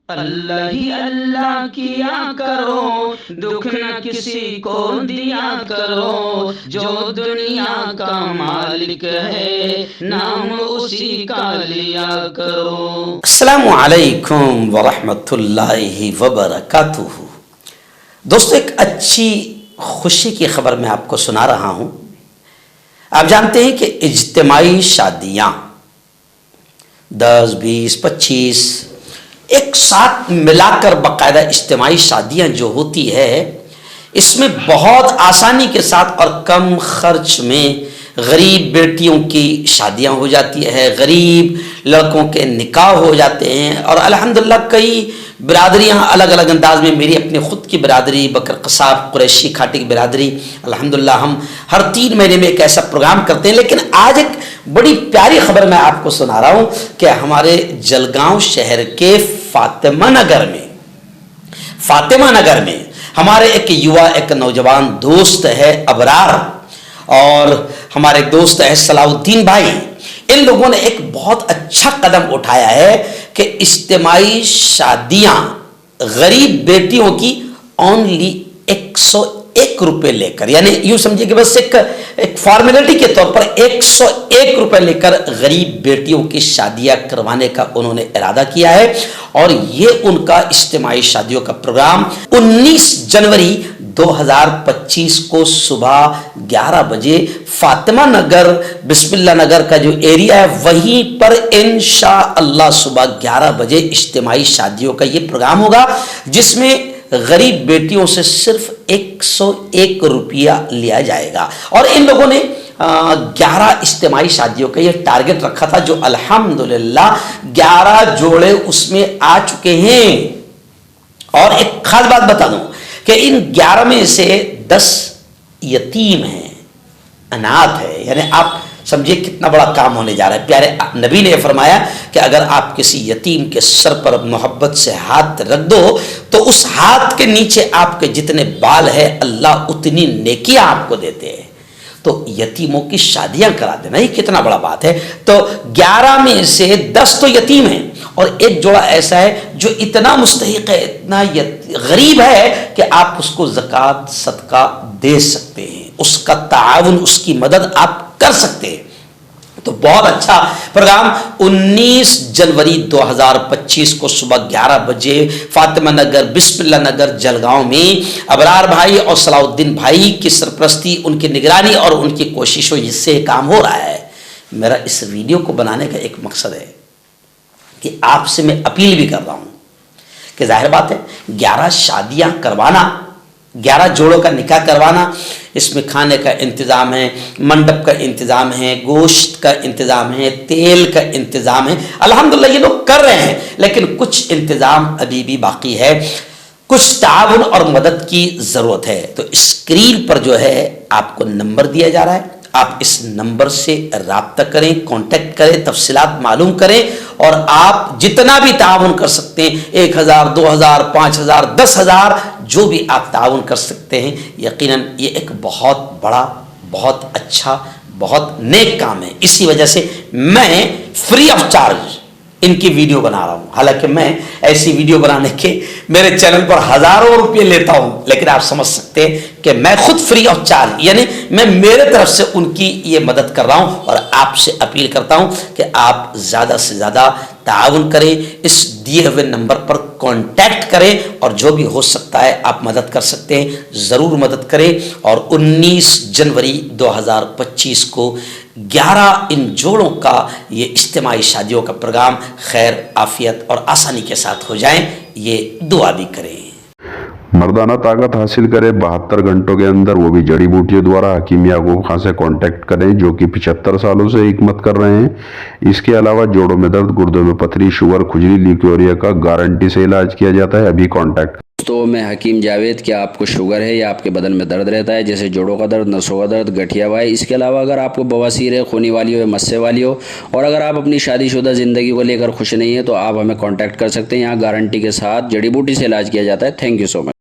اللہ ہی اللہ کیا کرو، دکھ نہ کسی کو دیا کرو، جو دنیا کا مالک ہے نام اسی کا لیا کرو۔ السلام علیکم ورحمۃ اللہ وبرکاتہ۔ دوستو، ایک اچھی خوشی کی خبر میں آپ کو سنا رہا ہوں۔ آپ جانتے ہیں کہ اجتماعی شادیاں 10، 20، 25 ایک ساتھ ملا کر باقاعدہ اجتماعی شادیاں جو ہوتی ہے، اس میں بہت آسانی کے ساتھ اور کم خرچ میں غریب بیٹیوں کی شادیاں ہو جاتی ہے، غریب لڑکوں کے نکاح ہو جاتے ہیں، اور الحمدللہ کئی برادریاں الگ الگ انداز میں، میری اپنی خود کی برادری بکر قصاب قریشی کھاٹی کی برادری، الحمدللہ ہم ہر 3 مہینے میں ایک ایسا پروگرام کرتے ہیں۔ لیکن آج ایک بڑی پیاری خبر میں آپ کو سنا رہا ہوں کہ ہمارے جلگاؤں شہر کے فاطمہ نگر میں ہمارے ایک یووا، ایک نوجوان دوست ہے ابرار، اور ہمارے دوست ہے صلاح الدین بھائی۔ ان لوگوں نے ایک بہت اچھا قدم اٹھایا ہے کہ اجتماعی شادیاں غریب بیٹیوں کی اونلی 101 روپے لے کر، یعنی یوں سمجھے کہ بس ایک فارمیلٹی کے طور پر 101 روپے لے کر غریب بیٹیوں کی شادیاں کروانے کا انہوں نے ارادہ کیا ہے۔ اور یہ ان کا اجتماعی شادیوں کا پروگرام 19 جنوری 2025 کو صبح 11 بجے فاطمہ نگر بسم اللہ نگر کا جو ایریا ہے وہیں پر انشاءاللہ صبح 11 بجے اجتماعی شادیوں کا یہ پروگرام ہوگا، جس میں غریب بیٹیوں سے صرف 101 روپیہ لیا جائے گا۔ اور ان لوگوں نے 11 اجتماعی شادیوں کا یہ ٹارگٹ رکھا تھا، جو الحمدللہ 11 جوڑے اس میں آ چکے ہیں۔ اور ایک خاص بات بتا دوں کہ ان 11 میں سے 10 یتیم ہیں، اناتھ ہے، یعنی آپ سمجھے کتنا بڑا کام ہونے جا رہا ہے۔ پیارے نبی نے فرمایا کہ اگر آپ کسی یتیم کے سر پر محبت سے ہاتھ رکھ دو تو اس ہاتھ کے نیچے آپ کے جتنے بال ہیں اللہ اتنی نیکیاں آپ کو دیتے ہیں۔ تو یتیموں کی شادیاں کرا دینا یہ کتنا بڑا بات ہے۔ تو 11 میں سے 10 تو یتیم ہیں، اور ایک جوڑا ایسا ہے جو اتنا مستحق ہے، اتنا غریب ہے کہ آپ اس کو زکوٰۃ صدقہ دے سکتے ہیں، اس کا تعاون، اس کی مدد آپ کر سکتے ہیں۔ تو بہت اچھا پروگرام 19 جنوری 2025 کو صبح 11 بجے فاطمہ نگر بسم اللہ نگر جلگاؤں میں ابرار بھائی اور صلاح الدین بھائی کی سرپرستی، ان کی نگرانی اور ان کی کوششوں سے کام ہو رہا ہے۔ میرا اس ویڈیو کو بنانے کا ایک مقصد ہے کہ آپ سے میں اپیل بھی کر رہا ہوں کہ ظاہر بات ہے 11 شادیاں کروانا، 11 جوڑوں کا نکاح کروانا، اس میں کھانے کا انتظام ہے، منڈپ کا انتظام ہے، گوشت کا انتظام ہے، تیل کا انتظام ہے، الحمدللہ یہ لوگ کر رہے ہیں۔ لیکن کچھ انتظام ابھی بھی باقی ہے، کچھ تعاون اور مدد کی ضرورت ہے۔ تو اسکرین پر جو ہے آپ کو نمبر دیا جا رہا ہے، آپ اس نمبر سے رابطہ کریں، کانٹیکٹ کریں، تفصیلات معلوم کریں، اور آپ جتنا بھی تعاون کر سکتے ہیں، 1000، 2000، 5000، 10000، جو بھی آپ تعاون کر سکتے ہیں، یقیناً یہ ایک بہت بڑا، بہت اچھا، بہت نیک کام ہے۔ اسی وجہ سے میں فری آف چارج ان کی ویڈیو بنا رہا ہوں۔ حالانکہ میں ایسی ویڈیو بنانے کے میرے چینل پر ہزاروں روپے لیتا ہوں، لیکن آپ سمجھ سکتے ہیں کہ میں خود فری آف چارج، یعنی میں میرے طرف سے ان کی یہ مدد کر رہا ہوں، اور آپ سے اپیل کرتا ہوں کہ آپ زیادہ سے زیادہ تعاون کریں، اس دیے ہوئے نمبر پر کانٹیکٹ کریں، اور جو بھی ہو سکتا ہے آپ مدد کر سکتے ہیں ضرور مدد کریں۔ اور 19 جنوری 2025 کو 11 ان جوڑوں کا یہ اجتماعی شادیوں کا پروگرام خیر، عافیت اور آسانی کے ساتھ ہو جائیں، یہ دعا بھی کریں۔ مردانہ طاقت حاصل کرے 72 گھنٹوں کے اندر، وہ بھی جڑی بوٹیوں دوارا، حکیم یعقوب خان سے کانٹیکٹ کریں جو کہ 75 سالوں سے حکمت کر رہے ہیں۔ اس کے علاوہ جوڑوں میں درد، گردوں میں پتھری، شوگر، کھجلی، لیکوریا کا گارنٹی سے علاج کیا جاتا ہے۔ ابھی کانٹیکٹ۔ تو میں حکیم جاوید، کیا آپ کو شوگر ہے یا آپ کے بدن میں درد رہتا ہے، جیسے جوڑوں کا درد، نسوں کا درد، گٹھیا وائے؟ اس کے علاوہ اگر آپ کو بواسیر ہے، خونی والی ہو یا مسے والی ہو، اور اگر آپ اپنی شادی شدہ زندگی کو لے کر خوش نہیں ہیں، تو آپ ہمیں کانٹیکٹ کر سکتے ہیں۔ یہاں گارنٹی کے ساتھ جڑی بوٹی سے علاج کیا جاتا ہے۔ Thank you so much.